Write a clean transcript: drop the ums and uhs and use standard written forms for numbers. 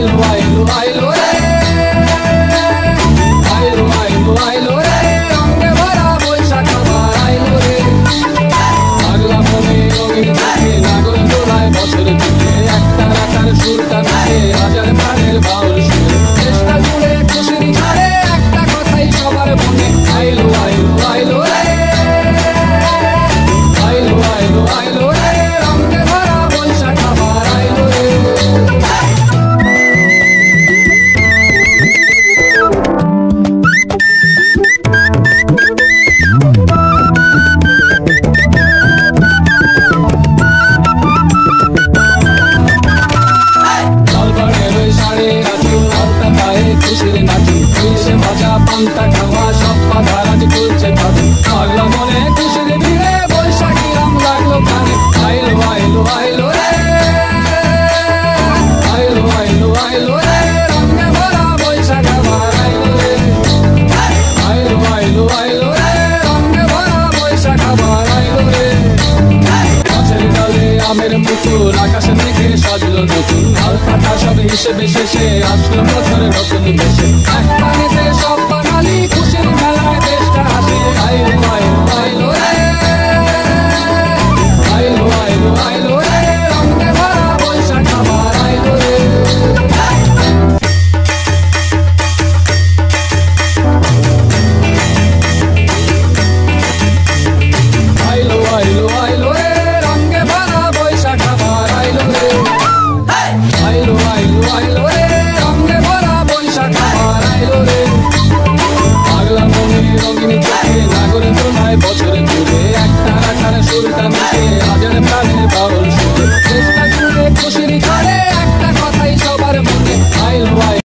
আইলো রে, আইলো রে, রঙে ভরা বৈশাখ আবার আইলো রে। পাগলা মনে রঙিন চোখে নাগর দোলায় বছর জুড়ে একটা রাখার সুরটা নাচে হাজার প্রাণের বাউল সুরে। চেষ্টা জুড়ে খুশির ঝড়ে একটা কথাই সবার মনে, আইলো রে, আইলো রে, রঙে ভরা বৈশাখ আবার আইলো রে। খুশির নাচি খুশি ভাজা পান্তা খাওয়া সব পাতা রাজ খুলছে তাদের পাগলা মনে খুশির ভিড়ে বৈশাখী রং লাগলো কানে। আইলো রে, আইলো রে, রঙে ভরা বৈশাখ আবার আইলো রে। আইলো রে, রঙে ভরা বৈশাখ আবার আইলো রে। গাছের ডালে আমের মুকুল আকাশে মেঘে সাজলো নতুন হাল কাটা সব হিসেবে শেষে আসলো বছর নতুন দেশে। এক পানিতে সব বাঙালি খুশির মেলায় দেশটা হাসে। আইলো রে, আইলো রে, রঙে ভরা বৈশাখ আবার আইলো রে। আইলো রে, রঙে ভরা বৈশাখ আবার আইলো রে। আইলো রে, রঙে ভরা বৈশাখ আবার আইলো রে। পাগলা মনে রঙিন চোখে নাগর দোলায় বছর জুড়ে একটা রাখার সুরটা নাচে হাজার প্রাণের বাউল সুরে। চেষ্টা জুড়ে খুশির